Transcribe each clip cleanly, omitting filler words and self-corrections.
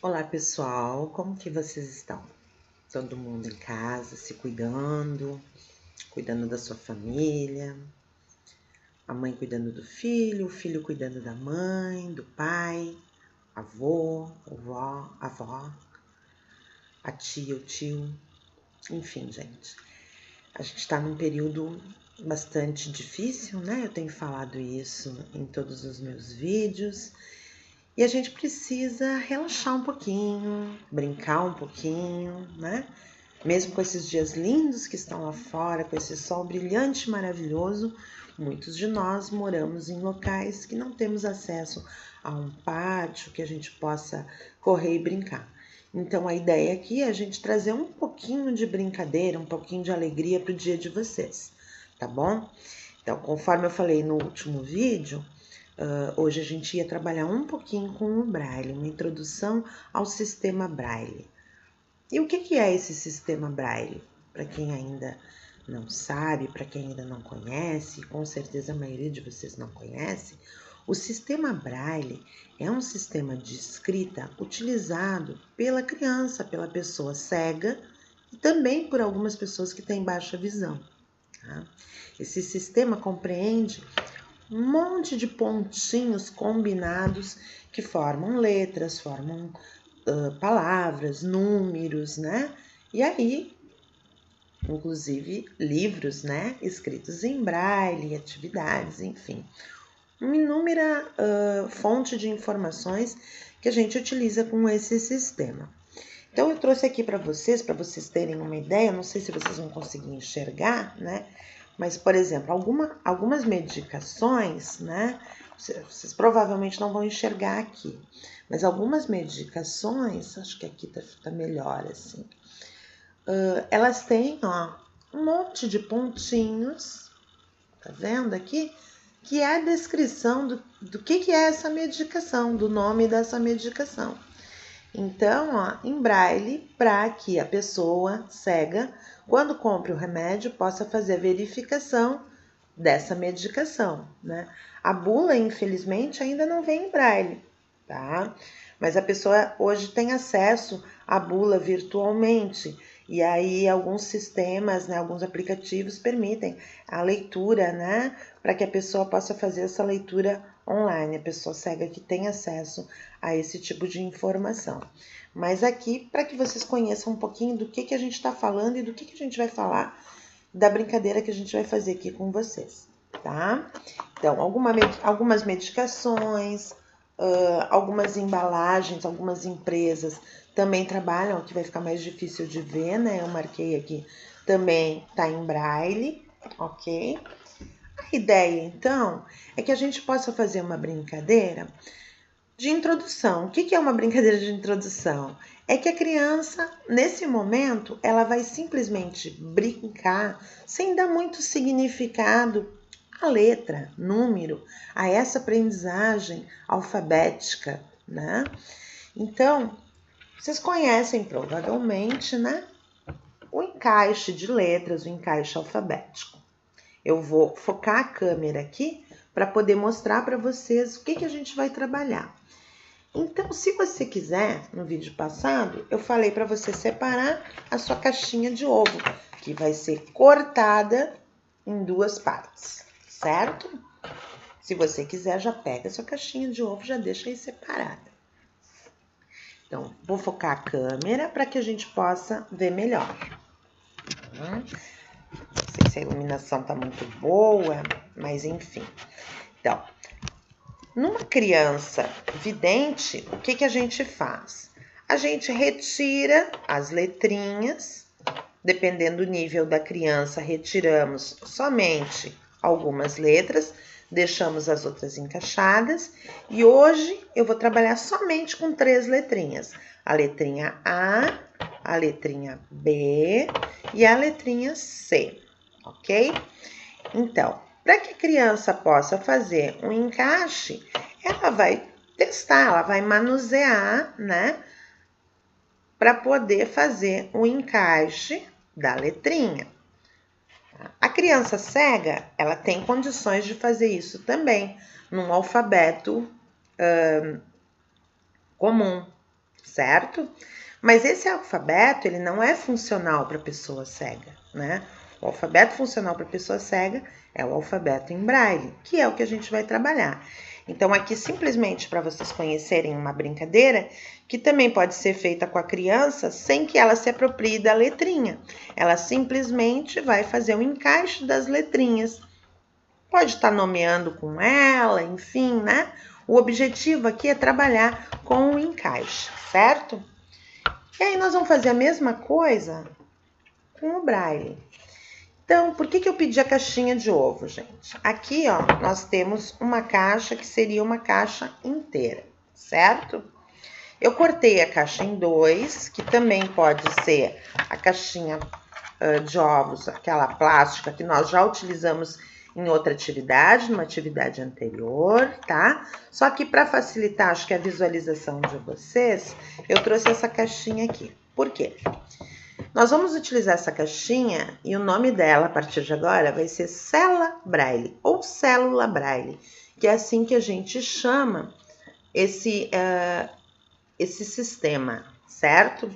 Olá pessoal, como que vocês estão? Todo mundo em casa, se cuidando da sua família, a mãe cuidando do filho, o filho cuidando da mãe, do pai, avô, vovó, avó, a tia, o tio, enfim, gente. A gente está num período bastante difícil, né? Eu tenho falado isso em todos os meus vídeos. E a gente precisa relaxar um pouquinho, brincar um pouquinho, né? Mesmo com esses dias lindos que estão lá fora, com esse sol brilhante e maravilhoso, muitos de nós moramos em locais que não temos acesso a um pátio que a gente possa correr e brincar. Então a ideia aqui é a gente trazer um pouquinho de brincadeira, um pouquinho de alegria para o dia de vocês, tá bom? Então, conforme eu falei no último vídeo, hoje a gente ia trabalhar um pouquinho com o Braille, uma introdução ao sistema Braille. E o que é esse sistema Braille? Para quem ainda não sabe, para quem ainda não conhece, com certeza a maioria de vocês não conhece, o sistema Braille é um sistema de escrita utilizado pela criança, pela pessoa cega e também por algumas pessoas que têm baixa visão. Tá? Esse sistema compreende um monte de pontinhos combinados que formam letras, formam palavras, números, né? E aí, inclusive livros, né? Escritos em braille, atividades, enfim. Uma inúmera fonte de informações que a gente utiliza com esse sistema. Então, eu trouxe aqui para vocês terem uma ideia, não sei se vocês vão conseguir enxergar, né? Mas, por exemplo, algumas medicações, né? Vocês provavelmente não vão enxergar aqui, mas algumas medicações, acho que aqui tá melhor assim, elas têm, ó, um monte de pontinhos, tá vendo aqui? Que é a descrição do que é essa medicação, do nome dessa medicação. Então, ó, em braille, para que a pessoa cega, quando compre o remédio, possa fazer a verificação dessa medicação, né? A bula, infelizmente, ainda não vem em braille, tá? Mas a pessoa hoje tem acesso à bula virtualmente. E aí alguns sistemas, né, alguns aplicativos permitem a leitura, né, para que a pessoa possa fazer essa leitura online, a pessoa cega que tem acesso a esse tipo de informação. Mas aqui, para que vocês conheçam um pouquinho do que a gente está falando e do que a gente vai falar da brincadeira que a gente vai fazer aqui com vocês, tá? Então, algumas medicações, algumas embalagens, algumas empresas também trabalham, aqui vai ficar mais difícil de ver, né? Eu marquei aqui, também tá em braille, ok? A ideia, então, é que a gente possa fazer uma brincadeira de introdução. O que é uma brincadeira de introdução? É que a criança, nesse momento, ela vai simplesmente brincar sem dar muito significado à letra, número, a essa aprendizagem alfabética, né? Então, vocês conhecem provavelmente, né, o encaixe de letras, o encaixe alfabético. Eu vou focar a câmera aqui para poder mostrar para vocês o que a gente vai trabalhar. Então, se você quiser, no vídeo passado, eu falei para você separar a sua caixinha de ovo, que vai ser cortada em duas partes, certo? Se você quiser, já pega a sua caixinha de ovo, já deixa aí separada. Então, vou focar a câmera para que a gente possa ver melhor. Não sei se a iluminação tá muito boa, mas enfim. Então, numa criança vidente, o que a gente faz? A gente retira as letrinhas, dependendo do nível da criança, retiramos somente algumas letras, deixamos as outras encaixadas. E hoje eu vou trabalhar somente com 3 letrinhas. A letrinha A, a letrinha B e a letrinha C, ok? Então, para que a criança possa fazer um encaixe, ela vai testar, ela vai manusear, né? Para poder fazer o encaixe da letrinha. A criança cega, ela tem condições de fazer isso também, num alfabeto comum, certo? Mas esse alfabeto, ele não é funcional para pessoa cega, né? O alfabeto funcional para pessoa cega é o alfabeto em braille, que é o que a gente vai trabalhar. Então, aqui simplesmente para vocês conhecerem uma brincadeira que também pode ser feita com a criança sem que ela se aproprie da letrinha. Ela simplesmente vai fazer o encaixe das letrinhas. Pode estar nomeando com ela, enfim, né? O objetivo aqui é trabalhar com o encaixe, certo? E aí nós vamos fazer a mesma coisa com o braille. Então, por que eu pedi a caixinha de ovo, gente? Aqui, ó, nós temos uma caixa que seria uma caixa inteira, certo? Eu cortei a caixa em dois, que também pode ser a caixinha de ovos, aquela plástica que nós já utilizamos em outra atividade, numa atividade anterior, tá? Só que para facilitar, acho que a visualização de vocês, eu trouxe essa caixinha aqui. Por quê? Nós vamos utilizar essa caixinha e o nome dela, a partir de agora, vai ser Cela Braille ou Célula Braille, que é assim que a gente chama esse sistema, certo?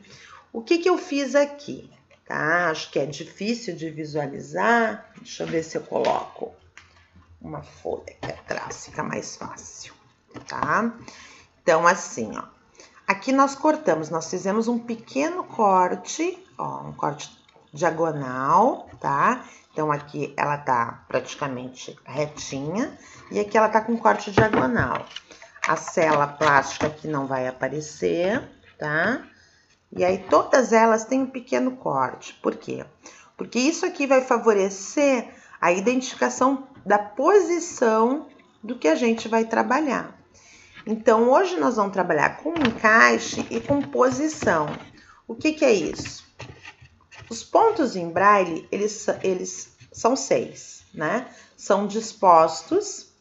O que eu fiz aqui? Tá? Acho que é difícil de visualizar. Deixa eu ver se eu coloco uma folha aqui atrás, fica mais fácil, tá? Então, assim, ó. Aqui nós cortamos, nós fizemos um pequeno corte, ó, um corte diagonal, tá? Então, aqui ela tá praticamente retinha e aqui ela tá com corte diagonal. A cela plástica aqui não vai aparecer, tá? E aí, todas elas têm um pequeno corte. Por quê? Porque isso aqui vai favorecer a identificação da posição do que a gente vai trabalhar. Então, hoje nós vamos trabalhar com encaixe e com posição. O que é isso? Os pontos em braille, eles são 6, né? São dispostos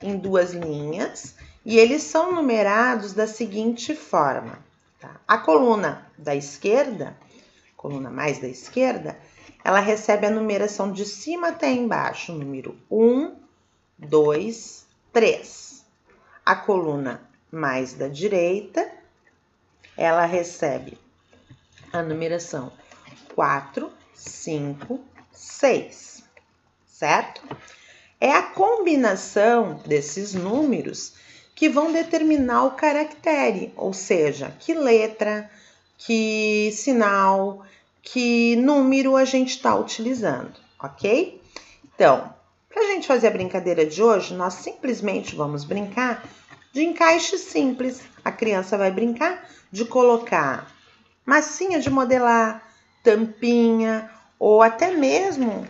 em 2 linhas e eles são numerados da seguinte forma. Tá? A coluna da esquerda, coluna mais da esquerda, ela recebe a numeração de cima até embaixo, número 1, 2, 3. A coluna mais da direita, ela recebe a numeração 4, 5, 6, certo? É a combinação desses números que vão determinar o caractere, ou seja, que letra, que sinal, que número a gente está utilizando, ok? Então, para a gente fazer a brincadeira de hoje, nós simplesmente vamos brincar de encaixe simples. A criança vai brincar de colocar massinha de modelar, tampinha ou até mesmo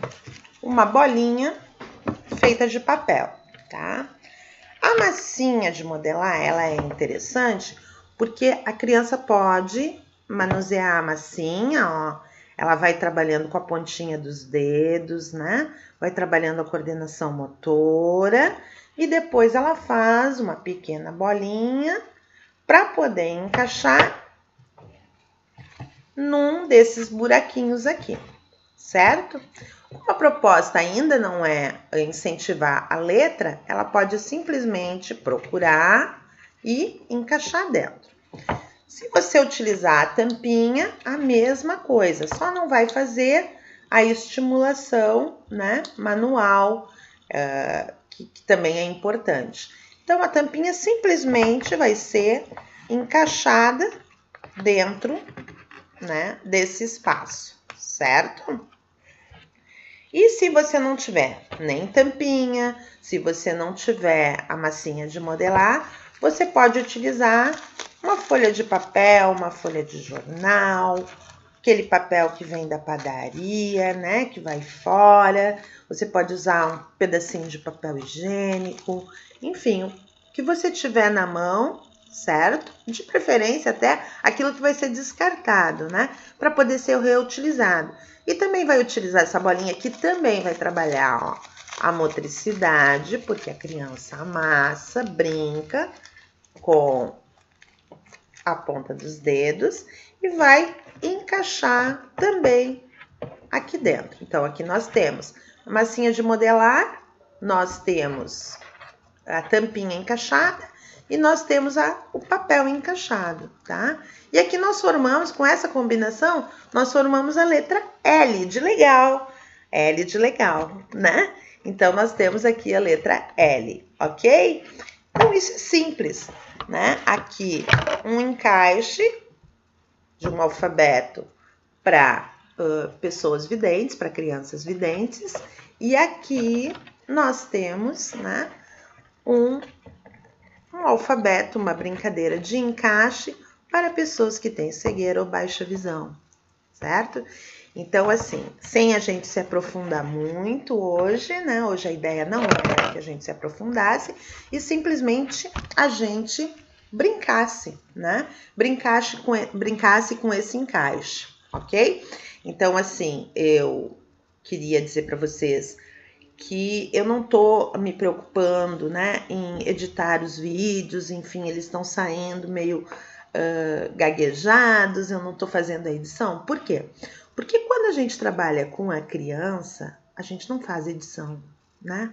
uma bolinha feita de papel, tá? A massinha de modelar, ela é interessante porque a criança pode manusear a massinha, ó. Ela vai trabalhando com a pontinha dos dedos, né? Vai trabalhando a coordenação motora e depois ela faz uma pequena bolinha para poder encaixar num desses buraquinhos aqui, certo? Como a proposta ainda não é incentivar a letra, ela pode simplesmente procurar e encaixar dentro. Se você utilizar a tampinha, a mesma coisa, só não vai fazer a estimulação, né, manual, que também é importante. Então, a tampinha simplesmente vai ser encaixada dentro, né, desse espaço, certo? E se você não tiver nem tampinha, se você não tiver a massinha de modelar, você pode utilizar uma folha de papel, uma folha de jornal, aquele papel que vem da padaria, né, que vai fora. Você pode usar um pedacinho de papel higiênico, enfim, o que você tiver na mão, certo? De preferência até aquilo que vai ser descartado, né, para poder ser reutilizado. E também vai utilizar essa bolinha que também vai trabalhar, ó, a motricidade, porque a criança amassa, brinca com a ponta dos dedos e vai encaixar também aqui dentro. Então, aqui nós temos a massinha de modelar, nós temos a tampinha encaixada e nós temos o papel encaixado, tá? E aqui nós formamos, com essa combinação, nós formamos a letra L de legal. L de legal, né? Então, nós temos aqui a letra L, ok? Então, isso é simples, né? Aqui, um encaixe de um alfabeto para pessoas videntes, para crianças videntes. E aqui nós temos, né, um alfabeto, uma brincadeira de encaixe para pessoas que têm cegueira ou baixa visão, certo? Então, assim, sem a gente se aprofundar muito hoje, né? Hoje a ideia não era que a gente se aprofundasse e simplesmente a gente brincasse, né? Brincasse com esse encaixe, ok? Então, assim, eu queria dizer para vocês que eu não tô me preocupando, né, em editar os vídeos, enfim, eles estão saindo meio gaguejados, eu não tô fazendo a edição. Por quê? Porque quando a gente trabalha com a criança, a gente não faz edição, né?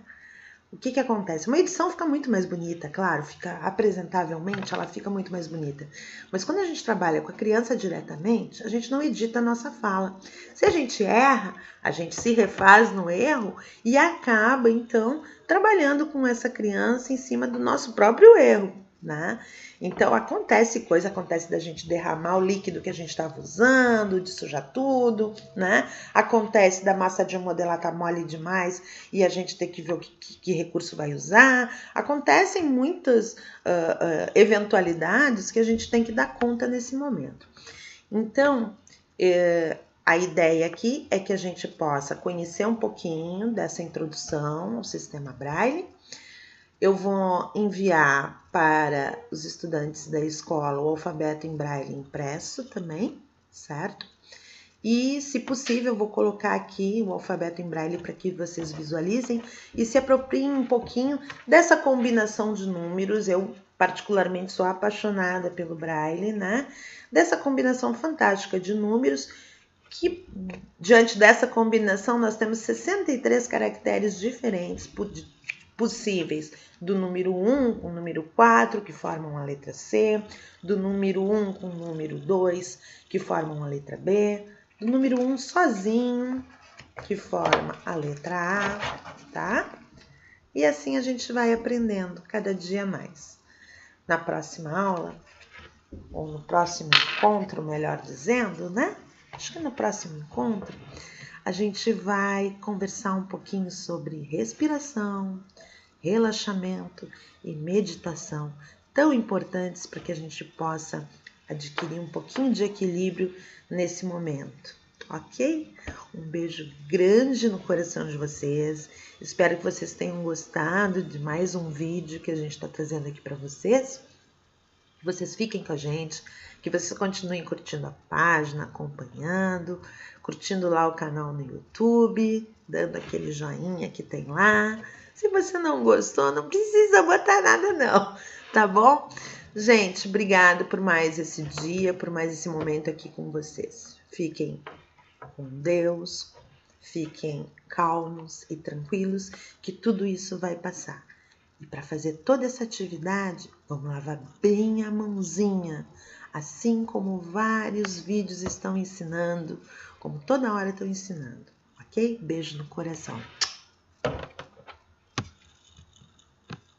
O que acontece? Uma edição fica muito mais bonita, claro, fica apresentavelmente, ela fica muito mais bonita. Mas quando a gente trabalha com a criança diretamente, a gente não edita a nossa fala. Se a gente erra, a gente se refaz no erro e acaba, então, trabalhando com essa criança em cima do nosso próprio erro, né? Então, acontece da gente derramar o líquido que a gente estava usando, de sujar tudo, né? Acontece da massa de modelar tá mole demais e a gente ter que ver que recurso vai usar. Acontecem muitas eventualidades que a gente tem que dar conta nesse momento. Então, a ideia aqui é que a gente possa conhecer um pouquinho dessa introdução ao sistema Braille. Eu vou enviar para os estudantes da escola o alfabeto em Braille impresso também, certo? E, se possível, eu vou colocar aqui o alfabeto em Braille para que vocês visualizem e se apropriem um pouquinho dessa combinação de números. Eu, particularmente, sou apaixonada pelo Braille, né? Dessa combinação fantástica de números que, diante dessa combinação, nós temos 63 caracteres diferentes possíveis, do número 1 com o número 4, que formam a letra C, do número 1 com o número 2, que formam a letra B, do número 1 sozinho, que forma a letra A, tá? E assim a gente vai aprendendo cada dia mais. Na próxima aula, ou no próximo encontro, melhor dizendo, né? Acho que no próximo encontro, a gente vai conversar um pouquinho sobre respiração, relaxamento e meditação, tão importantes para que a gente possa adquirir um pouquinho de equilíbrio nesse momento, ok? Um beijo grande no coração de vocês. Espero que vocês tenham gostado de mais um vídeo que a gente está trazendo aqui para vocês. Que vocês fiquem com a gente, que vocês continuem curtindo a página, acompanhando, curtindo lá o canal no YouTube, dando aquele joinha que tem lá. Se você não gostou, não precisa botar nada não, tá bom? Gente, obrigado por mais esse dia, por mais esse momento aqui com vocês. Fiquem com Deus, fiquem calmos e tranquilos, que tudo isso vai passar. E para fazer toda essa atividade, vamos lavar bem a mãozinha, assim como vários vídeos estão ensinando, como toda hora estão ensinando, ok? Beijo no coração.